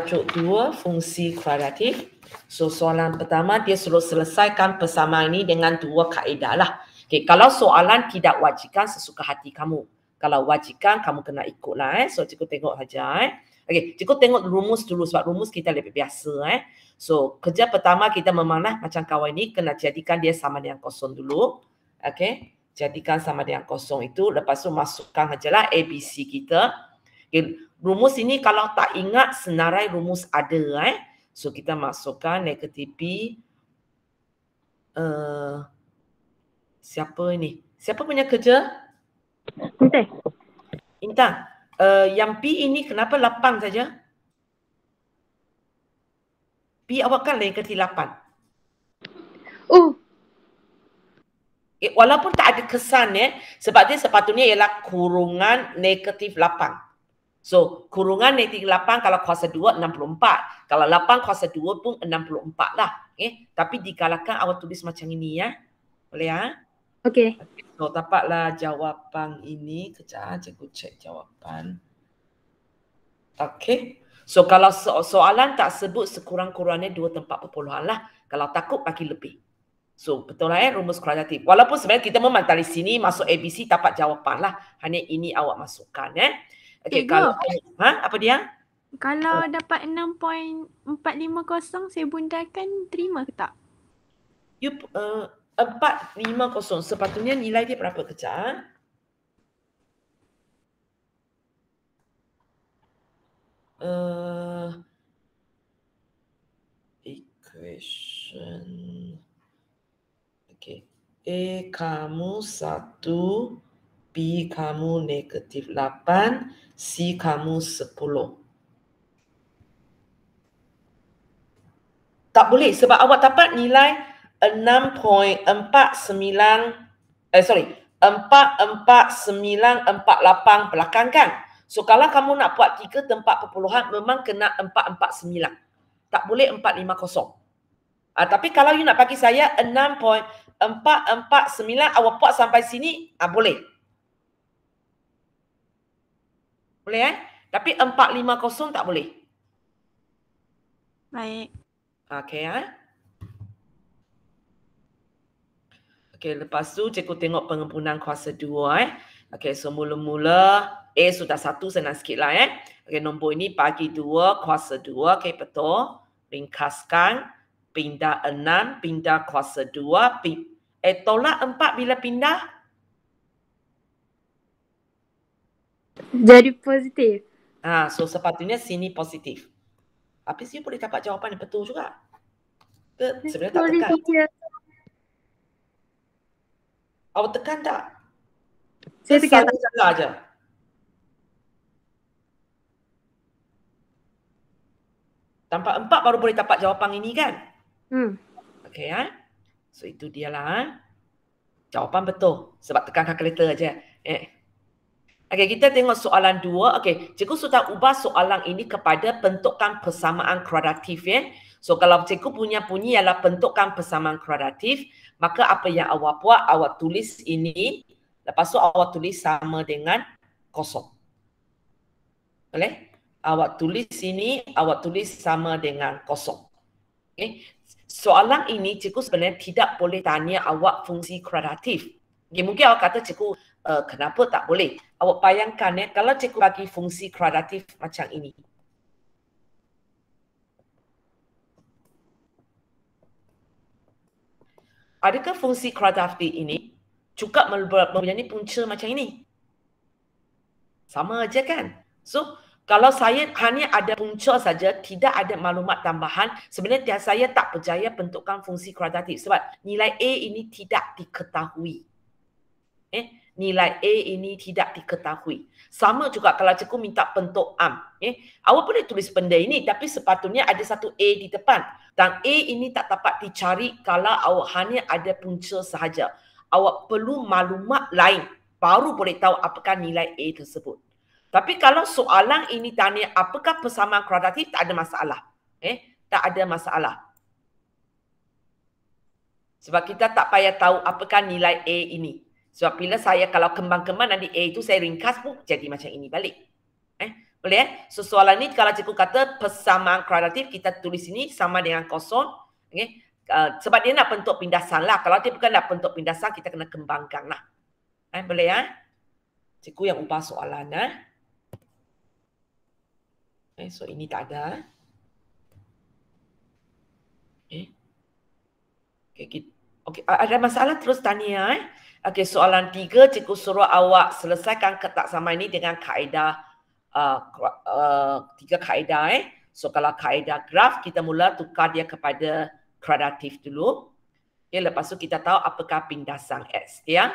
tajuk 2, fungsi kuadratif. So, soalan pertama, dia suruh selesaikan persamaan ini dengan 2 kaedah lah. Okay, kalau soalan tidak wajibkan sesuka hati kamu. Kalau wajibkan, kamu kena ikut lah. So, cikgu tengok saja. Okay, cikgu tengok rumus dulu sebab rumus kita lebih biasa. So, kerja pertama kita memang macam kawan ini, kena jadikan dia sama dengan kosong dulu. Okay, jadikan sama dengan kosong itu. Lepas tu masukkan sajalah ABC kita. Okay, rumus ini kalau tak ingat senarai rumus ada. So, kita masukkan negatif B. Siapa ini? Siapa punya kerja? Intan. Yang P ini kenapa 8 saja? P awak kan negatif 8. Walaupun tak ada kesan sebab dia sepatutnya ialah kurungan negatif 8. So, kurungan negatif 8 kalau kuasa 2, 64. Kalau 8 kuasa 2 pun 64 lah. Tapi digalakkan awak tulis macam ini ya. Boleh ya? Okey. So, dapatlah jawapan ini. Kejap, cikgu cek jawapan. Okey. So, kalau soalan tak sebut sekurang-kurangnya 2 tempat perpuluhan lah. Kalau takut bagi lebih. So, betul lah rumus kuadratif. Walaupun sebenarnya kita memang dari sini masuk ABC dapat jawapan lah. Hanya ini awak masukkan Okey, kalau apa dia? Kalau dapat 6.450 saya bundakan terima ke tak? 450 sepatutnya nilai dia berapa kejap? Equation. Okey. A kamu 1, B kamu negatif 8, C kamu 10. Tak boleh sebab awak dapat nilai 44948 belakang kan. So kalau kamu nak buat 3 tempat perpuluhan memang kena 449. Tak boleh 450. Tapi kalau you nak bagi saya 6.449 awak buat sampai sini boleh. Boleh Tapi 450 tak boleh. Baik. Okey Okey, lepas tu cikgu tengok pengempunan kuasa 2 Okey, so mula-mula A sudah 1 senang sikit lah Okey, nombor ini bagi 2 kuasa 2. Okey, betul. Ringkaskan. Pindah 6, pindah kuasa 2. Tolak 4 bila pindah? Jadi positif. So sepatutnya sini positif. Habis you boleh dapat jawapan yang betul juga. Sebenarnya tak tekan. Awak tekan tak? Saya tekan. Salah aja. Tanpa 4 baru boleh dapat jawapan ini kan? Okey So itu dialah jawapan betul. Sebab tekan kalkulator aja. Okey, kita tengok soalan 2. Okey, cikgu sudah ubah soalan ini kepada bentukan persamaan kuadratif So kalau cikgu punya bunyi ialah bentukan persamaan kuadratif, maka apa yang awak buat, awak tulis ini, lepas tu awak tulis sama dengan kosong. Boleh? Awak tulis ini, awak tulis sama dengan kosong. Okay. Soalan ini cikgu sebenarnya tidak boleh tanya awak fungsi kuadratif. Okay, mungkin awak kata cikgu, kenapa tak boleh? Awak bayangkan kalau cikgu bagi fungsi kuadratif macam ini. Adakah fungsi kuadratif ini juga mempunyai punca macam ini? Sama aja kan? So, kalau saya hanya ada punca saja, tidak ada maklumat tambahan, sebenarnya saya tak percaya bentukan fungsi kuadratif sebab nilai A ini tidak diketahui. Nilai A ini tidak diketahui. Sama juga kalau cikgu minta bentuk am. Awak boleh tulis benda ini tapi sepatutnya ada satu A di depan. Dan A ini tak dapat dicari kalau awak hanya ada punca sahaja. Awak perlu maklumat lain baru boleh tahu apakah nilai A tersebut. Tapi kalau soalan ini tanya apakah persamaan kuadratif, tak ada masalah. Tak ada masalah. Sebab kita tak payah tahu apakah nilai A ini. Sebab bila saya kalau kembang-kembang nanti A itu saya ringkas pun jadi macam ini balik. Boleh? So soalan ni kalau cikgu kata persamaan kuadratif, kita tulis ini sama dengan kosong. Okay? Sebab dia nak bentuk pindasan lah. Kalau dia bukan nak bentuk pindasan, kita kena kembangkan lah. Boleh ya? Cikgu yang ubah soalan. So ini tak ada. Okay, ada masalah terus tanya. Okay, soalan 3, cikgu suruh awak selesaikan ketaksamaan ini dengan kaedah 3 kaedah. So kalau kaedah graf, kita mula tukar dia kepada kuadratif dulu. Okay, lepas tu kita tahu apakah pindasan S dia.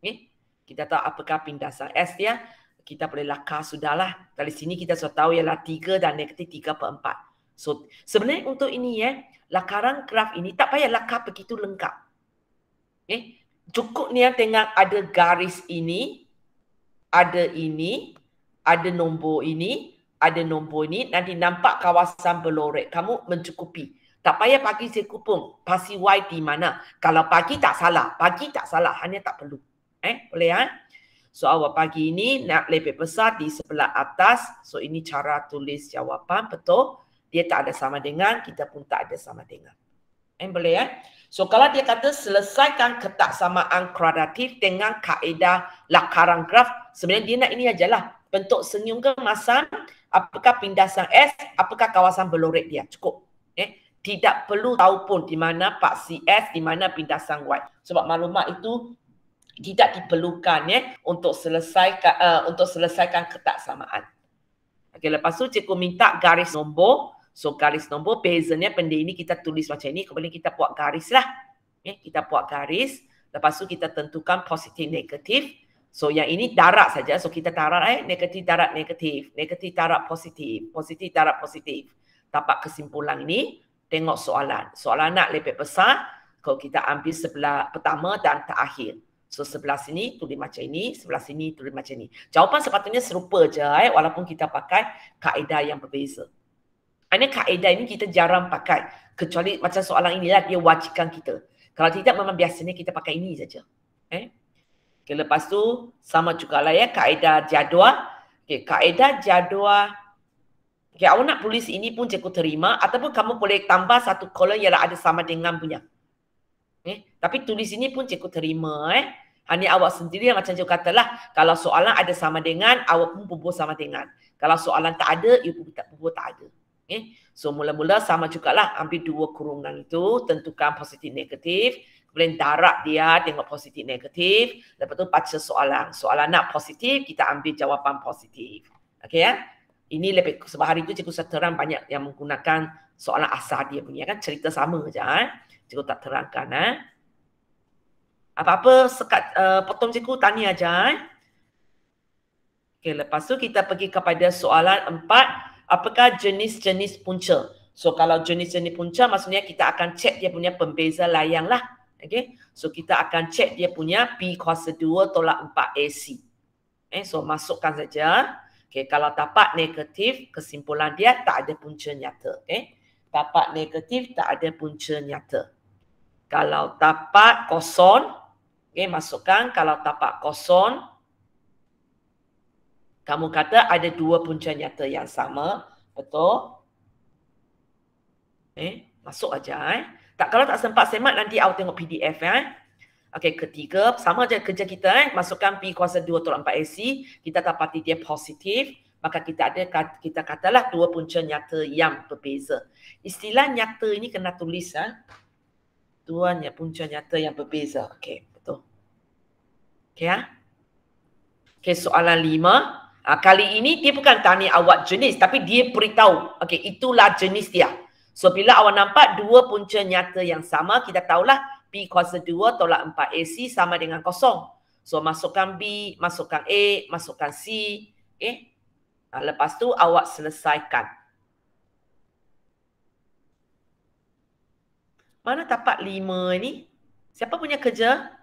Okay, kita tahu apakah pindasan S dia. Kita boleh lakar sudahlah. Dari sini kita sudah tahu ialah 3 dan negatif 3/4. So sebenarnya untuk ini lakaran graf ini tak payah lakar begitu lengkap. Okay. Cukup ni tengok ada garis ini, ada ini, ada nombor ini, ada nombor ini, nanti nampak kawasan berlorek. Kamu mencukupi. Tak payah bagi cikgu pun pasti Y di mana. Kalau bagi tak salah, hanya tak perlu. Boleh So awak bagi ini nak lebih besar di sebelah atas. So ini cara tulis jawapan, betul. Dia tak ada sama dengan, kita pun tak ada sama dengan. Boleh So kalau dia kata selesaikan ketaksamaan kuadratif dengan kaedah lakaran graf, sebenarnya dia nak ini ajalah. Bentuk senyum ke masam, apakah pindasan S, apakah kawasan berlorek dia. Cukup. Tidak perlu tahu pun di mana paksi S, di mana pindasan Y. Sebab maklumat itu tidak diperlukan untuk selesaikan ketaksamaan. Okay, lepas tu cikgu minta garis nombor. So garis nombor, bezanya benda ini kita tulis macam ini, kemudian kita buat garis lah. Kita buat garis, lepas tu kita tentukan positif negatif. So yang ini darat saja, so kita darat negatif darat negatif, negatif darat positif, positif darat positif. Dapat kesimpulan ini, tengok soalan. Soalan nak lebih besar, kalau kita ambil sebelah pertama dan terakhir. So sebelah sini tulis macam ini, sebelah sini tulis macam ini. Jawapan sepatutnya serupa je walaupun kita pakai kaedah yang berbeza. Ini kaedah ini kita jarang pakai. Kecuali macam soalan inilah dia wajibkan kita. Kalau tidak memang biasanya kita pakai ini saja. Okay, lepas tu sama jugalah kaedah jadual. Okay, kaedah jadual. Okay, awak nak tulis ini pun cikgu terima ataupun kamu boleh tambah satu kolom ialah ada sama dengan punya. Tapi tulis ini pun cikgu terima. Hanya awak sendiri yang macam cikgu katalah. Kalau soalan ada sama dengan, awak pun bubuh sama dengan. Kalau soalan tak ada, you bubuh tak ada. So mula-mula sama jugalah, ambil 2 kurungan itu, tentukan positif negatif, kemudian darat dia tengok positif negatif, lepas tu baca soalan. Soalan nak positif, kita ambil jawapan positif. Okay Ini lebih, sebab hari itu cikgu terang banyak yang menggunakan soalan asal dia punya kan, cerita sama je cikgu tak terangkan Apa-apa sekat potong cikgu tanya aja Okay, lepas tu kita pergi kepada soalan 4. Apakah jenis-jenis punca? So kalau jenis-jenis punca maksudnya kita akan cek dia punya pembeza layang lah. Okay. So kita akan cek dia punya P kuasa 2 tolak 4 AC. So masukkan saja. Okay, kalau tapak negatif, kesimpulan dia tak ada punca nyata. Okay. Tapak negatif tak ada punca nyata. Kalau tapak kosong, okay, masukkan. Kalau tapak kosong, kamu kata ada 2 punca nyata yang sama. Betul? Masuk aja. Tak, kalau tak sempat semak, nanti awak tengok PDF Okey, ketiga, sama je kerja kita masukkan P kuasa 2 tolak 4 AC. Kita dapati dia positif. Maka kita katalah 2 punca nyata yang berbeza. Istilah nyata ini kena tulis 2 punca nyata yang berbeza. Okey, betul. Okey Okey, soalan 5. Kali ini dia bukan tanya awak jenis, tapi dia beritahu. Okey, itulah jenis dia. So, bila awak nampak 2 punca nyata yang sama, kita tahulah P kuasa 2 tolak 4 AC sama dengan kosong. So, masukkan B, masukkan A, masukkan C. Okay. Lepas tu, awak selesaikan. Mana tapak 5 ni? Siapa punya kerja?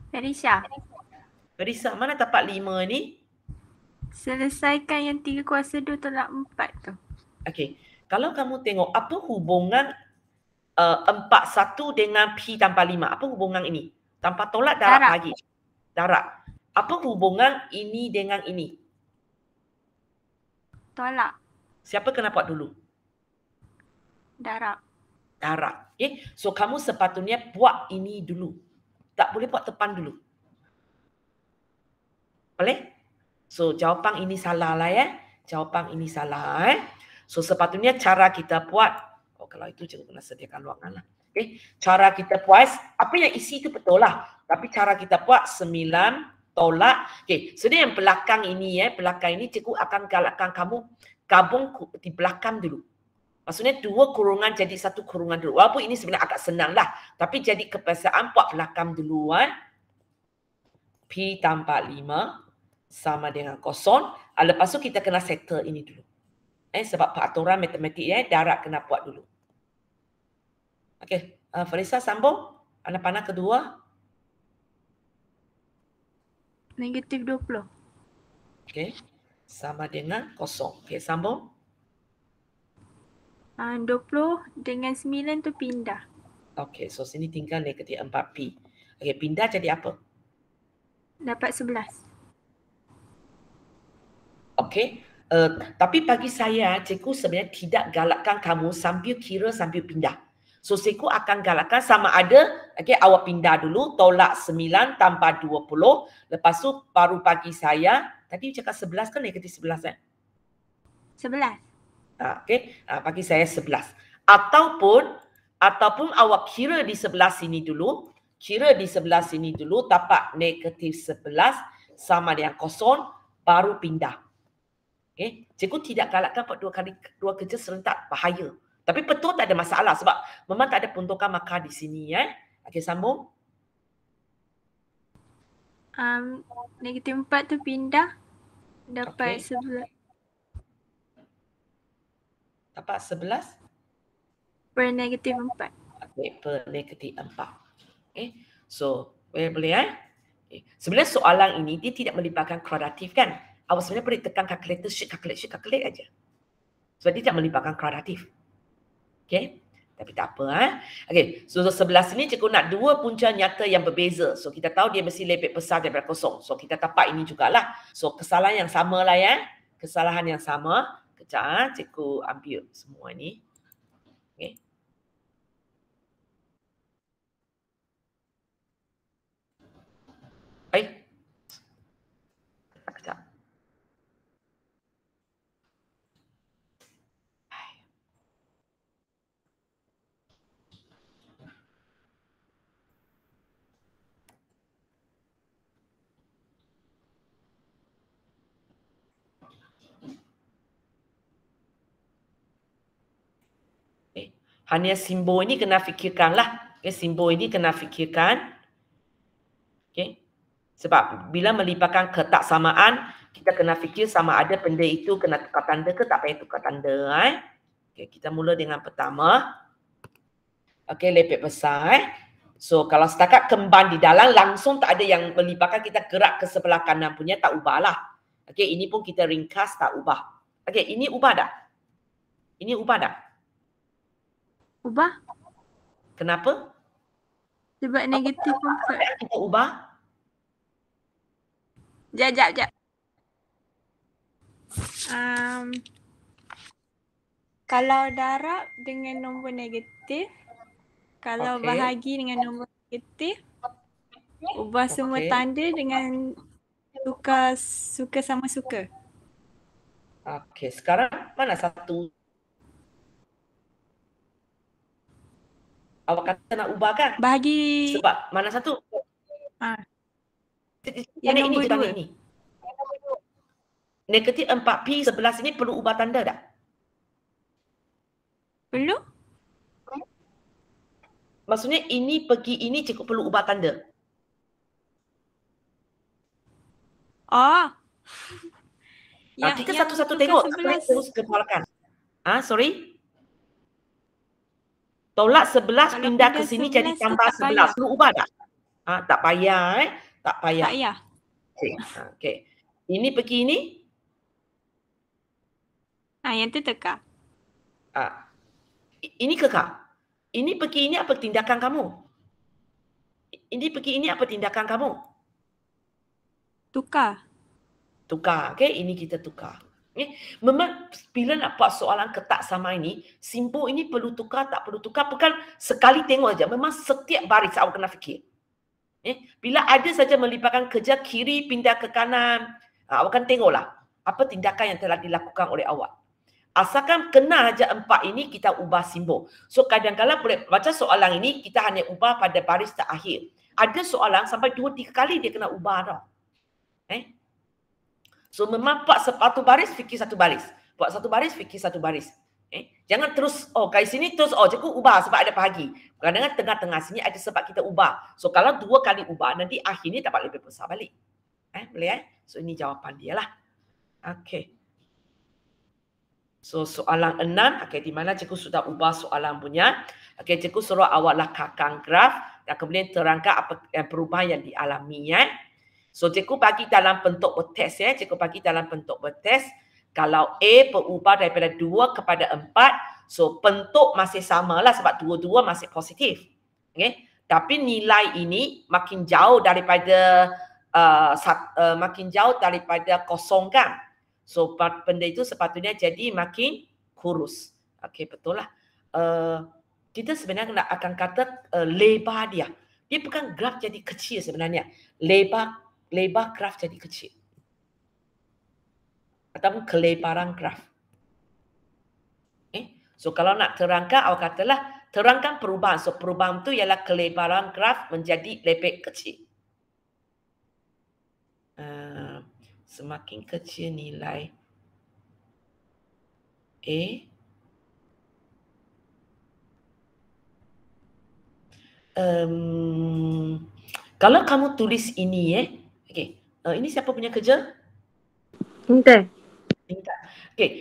Ferisha. Ferisha, mana tapak 5 ni? Selesaikan yang 3 kuasa 2 tolak 4 tu. Okey. Kalau kamu tengok apa hubungan 41 dengan P tanpa 5. Apa hubungan ini? Tanpa tolak darat lagi. Darat. Apa hubungan ini dengan ini? Tolak. Siapa kena buat dulu? Darab. Darab. Okay. So kamu sepatutnya buat ini dulu. Tak boleh buat depan dulu. Boleh? So jawapan ini salah lah ya. Jawapan ini salah So sepatutnya cara kita buat. Oh kalau itu cikgu kena sediakan ruangan lah. Okay. Cara kita buat. Apa yang isi itu betul lah. Tapi cara kita buat 9 tolak. Okay. So yang belakang ini belakang ini cikgu akan galakkan kamu gabung di belakang dulu. Maksudnya 2 kurungan jadi 1 kurungan dulu. Walaupun ini sebenarnya agak senang lah. Tapi jadi kebiasaan buat belakang dulu. P tambah 5 sama dengan 0. Lepas tu kita kena settle ini dulu. Sebab peraturan matematik darab kena buat dulu. Okey, Farisa sambung. Panah-panah kedua. Negatif 20. Okey. Sama dengan 0. Okey, sambung. 20 dengan 9 tu pindah. Okey, so sini tinggal negatif 4P. Okey, pindah jadi apa? Dapat 11. Okey. Tapi bagi saya, cikgu sebenarnya tidak galakkan kamu sambil kira sambil pindah. So, cikgu akan galakkan sama ada, awak pindah dulu, tolak 9 tambah 20. Lepas tu baru bagi saya, tadi cakap 11 kan negatif 11 11. Okey, bagi saya 11. Ataupun awak kira di sebelah sini dulu, dapat negatif 11 sama dengan 0, baru pindah. Okay. Cikgu tidak galakkan buat dua kerja serentak, bahaya. Tapi betul tak ada masalah sebab memang tak ada peruntukan markah di sini. Okey, sambung. Negatif 4 tu pindah. Dapat 11. Dapat 11? Per negatif 4. Okey, per negatif 4. Okay. So, boleh Okay. Sebenarnya soalan ini dia tidak melibatkan kuadratif kan? Awak sebenarnya boleh tekan calculator, calculate aja. Sebab dia tak melibatkan kuadratif. Okay. Tapi tak apa. Okay. So, sebelah sini cikgu nak 2 punca nyata yang berbeza. So, kita tahu dia mesti lebih besar daripada 0. So, kita dapat ini jugalah. So, kesalahan yang sama lah Kesalahan yang sama. Kejap, cikgu ambil semua ni. Okay. Baik. Kejap. Hanya simbol ini kena fikirkanlah. Simbol ini kena fikirkan. Okay. Sebab bila melibatkan ketaksamaan, kita kena fikir sama ada benda itu kena tukar tanda ke tak payah tukar tanda. Okay, kita mula dengan pertama. Okay, lepek besar. So, kalau setakat kemban di dalam, langsung tak ada yang melibatkan kita gerak ke sebelah kanan punya, tak ubahlah. Okay, ini pun kita ringkas, tak ubah. Okay, ini ubah dah? Ini ubah dah? Ubah. Kenapa? Sebab negatif 4. Kita ubah? Jap. Kalau darab dengan nombor negatif, kalau bahagi dengan nombor negatif, ubah semua tanda dengan tukar suka sama suka. Okey, sekarang mana satu? Awak kata nak ubah kan? Bahagi. Sebab mana satu? Yang nombor 2. Ini. Negatif 4P sebelah sini perlu ubah tanda tak? Perlu? Maksudnya ini pergi ini cikgu perlu ubah tanda. Kita satu-satu tengok. Terus kepalakan. Sorry. Tolak 11 pindah ke sini jadi tambah 11. Perlu ubah tak? Tak payah Tak payah. Tak payah. Okey. Ini pergi ini. Yang tu tekak. Ini kekal. Ini pergi ini apa tindakan kamu? Ini pergi ini apa tindakan kamu? Tukar. Okey, ini kita tukar. Memang bila nak buat soalan ketak sama ini, simbol ini perlu tukar, tak perlu tukar, bukan sekali tengok aja. Memang setiap baris awak kena fikir. Bila ada saja melibatkan kerja kiri pindah ke kanan, awak kan tengoklah apa tindakan yang telah dilakukan oleh awak. Asalkan kena aja 4 ini, kita ubah simbol. So kadang-kadang boleh baca soalan ini, kita hanya ubah pada baris terakhir. Ada soalan sampai 2-3 kali dia kena ubah tau. So memang buat satu baris, fikir satu baris. Buat satu baris, fikir satu baris. Jangan terus, kat sini terus, cikgu ubah sebab ada pahagi. Kadang-kadang tengah-tengah sini ada sebab kita ubah. So kalau 2 kali ubah, nanti akhirnya dapat lebih besar balik. Boleh So ini jawapan dia lah. Okay. So soalan 6, di mana cikgu sudah ubah soalan punya. Cikgu suruh awak lakarkan graf dan kemudian terangkan apa perubahan yang dialami. So cikgu bagi dalam bentuk berteks. Cikgu bagi dalam bentuk berteks. Kalau A berubah daripada 2 kepada 4, so bentuk masih samalah sebab dua-dua masih positif. Tapi nilai ini makin jauh daripada kosong kan. So benda itu sepatutnya jadi makin kurus. Betul lah. Kita sebenarnya akan kata lebar dia. Dia bukan graf jadi kecil sebenarnya. Lebar graf jadi kecil. Ataupun kelebaran graf. So kalau nak terangkan, awak katalah terangkan perubahan. So perubahan itu ialah kelebaran graf menjadi lebih kecil. Semakin kecil nilai A, kalau kamu tulis ini ini siapa punya kerja? Intan.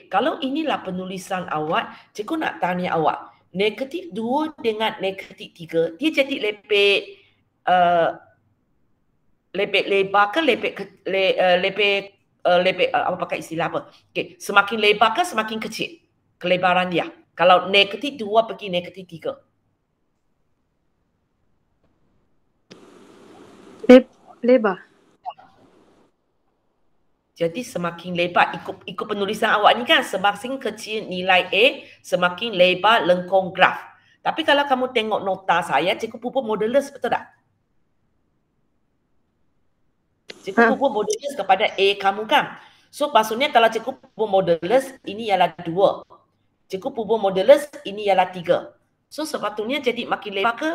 Kalau inilah penulisan awak, cikgu nak tanya awak, negatif 2 dengan negatif 3, dia jadi lebih lebar ke lebih apa pakai istilah apa? Semakin lebar ke semakin kecil kelebaran dia? Kalau negatif 2 pergi negatif 3. Lebar. Jadi semakin lebar ikut penulisan awak ni kan, semakin kecil nilai A, semakin lebar lengkung graf. Tapi kalau kamu tengok nota saya, cikgu pupuk modulus, betul tak? Cikgu pupuk modulus kepada A kamu kan. So maksudnya kalau cikgu pupuk modulus, ini ialah 2. Cikgu pupuk modulus, ini ialah 3. So sepatutnya jadi makin lebar ke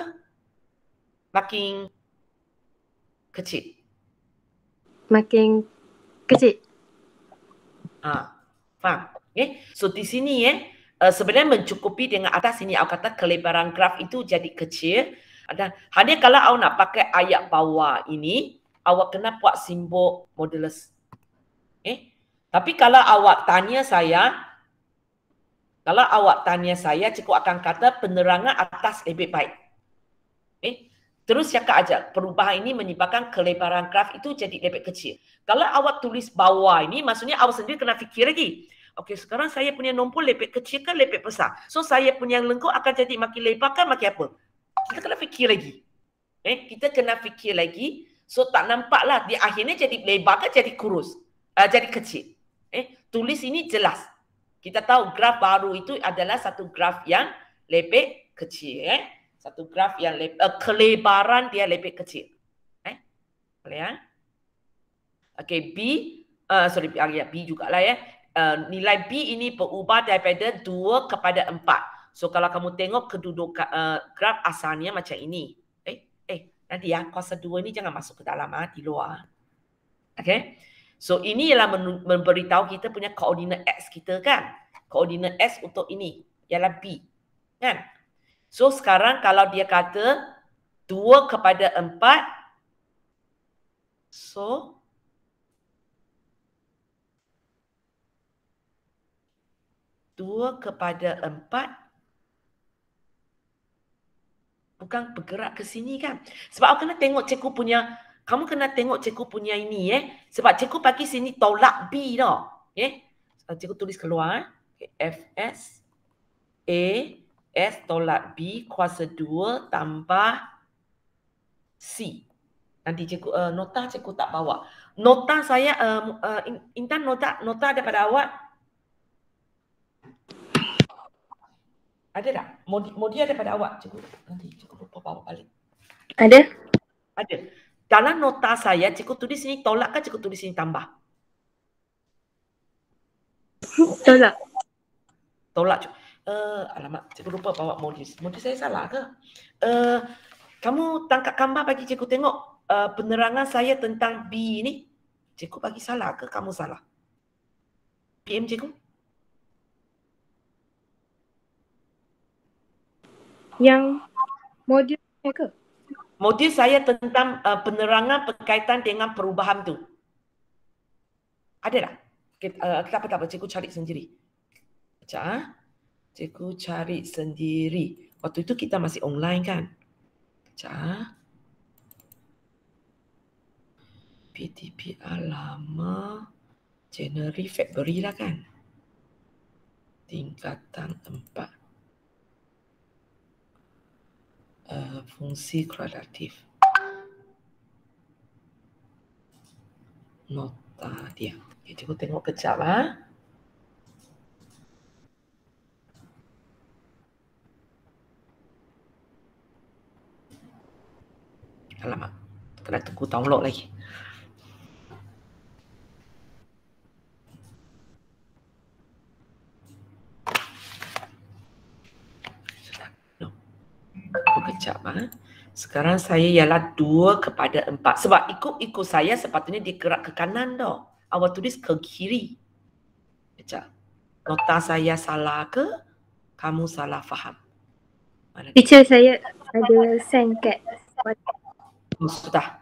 makin kecil? Makin kecil. Faham? So di sini sebenarnya mencukupi dengan atas sini awak kata kelebaran graf itu jadi kecil. Dan hanya kalau awak nak pakai ayat bawah ini, awak kena buat simbol modulus. Tapi kalau awak tanya saya, cikgu akan kata penerangan atas lebih baik. Terus cakap aja, perubahan ini menyebabkan kelebaran graf itu jadi lebih kecil. Kalau awak tulis bawah ini, maksudnya awak sendiri kena fikir lagi. Sekarang saya punya nombor lebih kecil kan lebih besar. So saya punya lengkung akan jadi makin lebar kan makin apa? Kita kena fikir lagi. Kita kena fikir lagi. So tak nampaklah di akhirnya jadi lebar kan jadi kurus. Jadi kecil. Tulis ini jelas. Kita tahu graf baru itu adalah satu graf yang lebih kecil. Satu graf yang kelebaran dia lebih kecil. Boleh B, B jugalah nilai B ini berubah daripada 2 kepada 4. So kalau kamu tengok kedudukan graf asalnya macam ini. Nanti kuasa 2 ini jangan masuk ke dalam di luar. So ini ialah memberitahu kita punya koordinat X kita kan. Koordinat X untuk ini ialah B. Kan? So sekarang kalau dia kata 2 kepada 4, so dua kepada 4 bukan bergerak ke sini kan. Sebab aku kena tengok cikgu punya, kamu kena tengok cikgu punya ini sebab cikgu bagi sini tolak B tau. Cikgu tulis keluar. Fs A S tolak B kuasa 2 tambah C. Nanti cikgu, nota cikgu tak bawa. Nota saya, Intan nota daripada awak. Ada tak? Modi ada pada awak, cikgu. Nanti cikgu lupa bawa balik. Ada. Ada. Dalam nota saya, cikgu tulis sini tolak kan cikgu tulis sini tambah? Tolak. Tolak. Alamak, cikgu lupa bawa modi. Modi saya salah ke? Kamu tangkap gambar bagi cikgu tengok penerangan saya tentang B ni. Cikgu bagi salah ke kamu salah? PM cikgu? Yang modul ke? Modul saya tentang penerangan berkaitan dengan perubahan tu. Ada tak? Tak apa, cikgu cari sendiri. Sekejap. Cikgu cari sendiri. Waktu itu kita masih online kan? Sekejap. PTPR lama. January, February lah kan? Tingkatan 4. Fungsi kualitatif. Nota dia. Okay, cikgu tengok kejap lah. Alamak, kena tunggu download lagi. Kejap. Sekarang saya ialah 2/4. Sebab ikut saya sepatutnya dia gerak ke kanan tau. Awak tulis ke kiri. Kejap. Nota saya salah ke? Kamu salah faham? Teacher saya ada send kat. Sudah.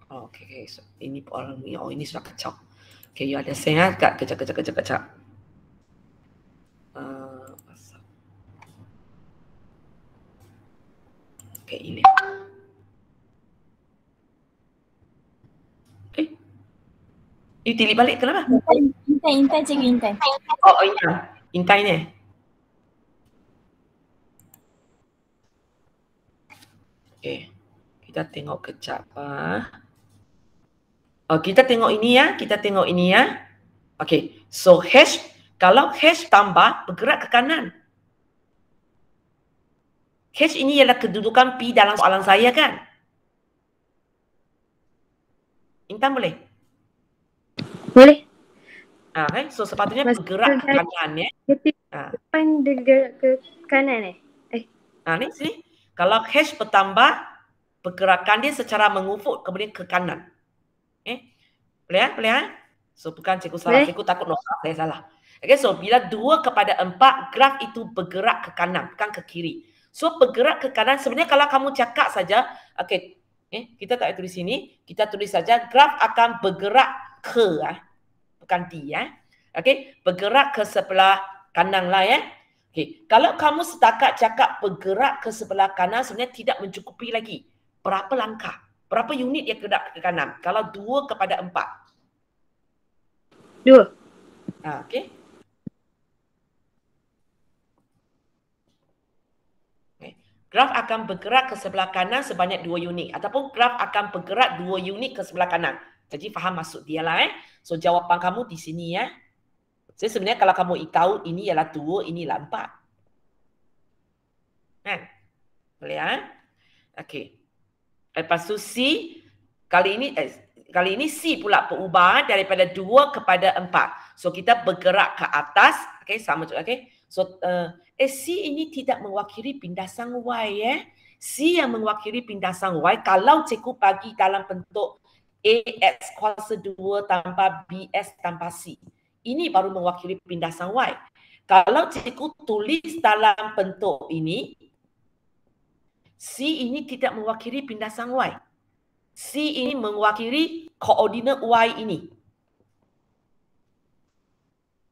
Okay. So, ini orang ni. Oh, ini sudah kacau. Okay, you ada send kat kejap. Okay, ini. You delete balik kenapa? Intai cikgu, intai. Oh, intai ni. Okay. Kita tengok kejap. Kita tengok ini ya. Okay. So hash, kalau hash tambah bergerak ke kanan. Hash ini ialah kedudukan P dalam soalan saya kan? Intan boleh? Boleh. So sepatutnya bergerak ke kanan ya. Depan dia gerak ke kanan Ni sini. Kalau hash bertambah, pergerakan dia secara mengufuk kemudian ke kanan. Boleh? So bukan cikgu salah, cikgu takut nota saya salah. Okay, so bila 2/4 graf itu bergerak ke kanan, bukan ke kiri. So bergerak ke kanan, sebenarnya kalau kamu cakap saja, okay, kita tak tulis sini, kita tulis saja graf akan bergerak ke, bukan di okay, bergerak ke sebelah kanan lah ya. Okay, kalau kamu setakat cakap bergerak ke sebelah kanan, sebenarnya tidak mencukupi lagi. Berapa langkah? Berapa unit dia gerak ke kanan? Kalau 2/4. 2. Okay. Graf akan bergerak ke sebelah kanan sebanyak 2 unit. Ataupun graf akan bergerak 2 unit ke sebelah kanan. Jadi faham maksud dia lah So jawapan kamu di sini ya. Jadi sebenarnya kalau kamu tahu ini ialah 2, ini ialah 4. Boleh Okey. Lepas tu C, kali ini C pula berubah daripada 2/4. So kita bergerak ke atas. Okay, sama juga. Okay. So C ini tidak mewakili pindasan Y C yang mewakili pindasan Y kalau cikgu bagi dalam bentuk AX kuasa 2 tanpa BS tanpa C. Ini baru mewakili pindasan Y. Kalau cikgu tulis dalam bentuk ini, C ini tidak mewakili pindasan Y. C ini mewakili koordinat Y ini.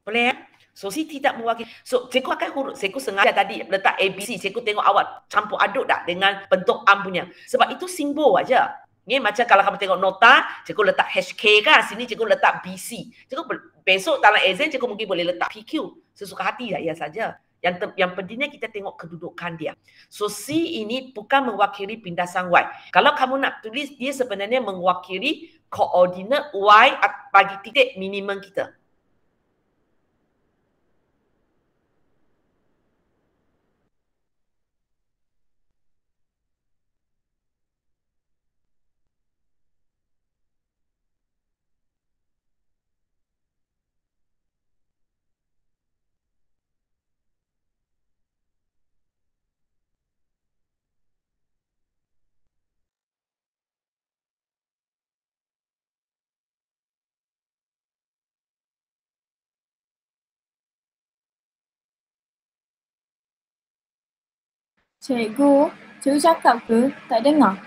Boleh ya? So C tidak mewakili. So cikgu akan huruf, cikgu sengaja tadi letak ABC. Cikgu tengok awak campur aduk tak dengan bentuk am punya. Sebab itu simbol aja. Macam kalau kamu tengok nota, cikgu letak HK kan, sini cikgu letak BC. Cikgu besok dalam exam cikgu mungkin boleh letak PQ. Sesuka hati ya saja. Yang pentingnya kita tengok kedudukan dia. So C ini bukan mewakili pindasan Y. Kalau kamu nak tulis, dia sebenarnya mewakili koordinat Y bagi titik minimum kita. Cikgu cakap ke? Tak dengar.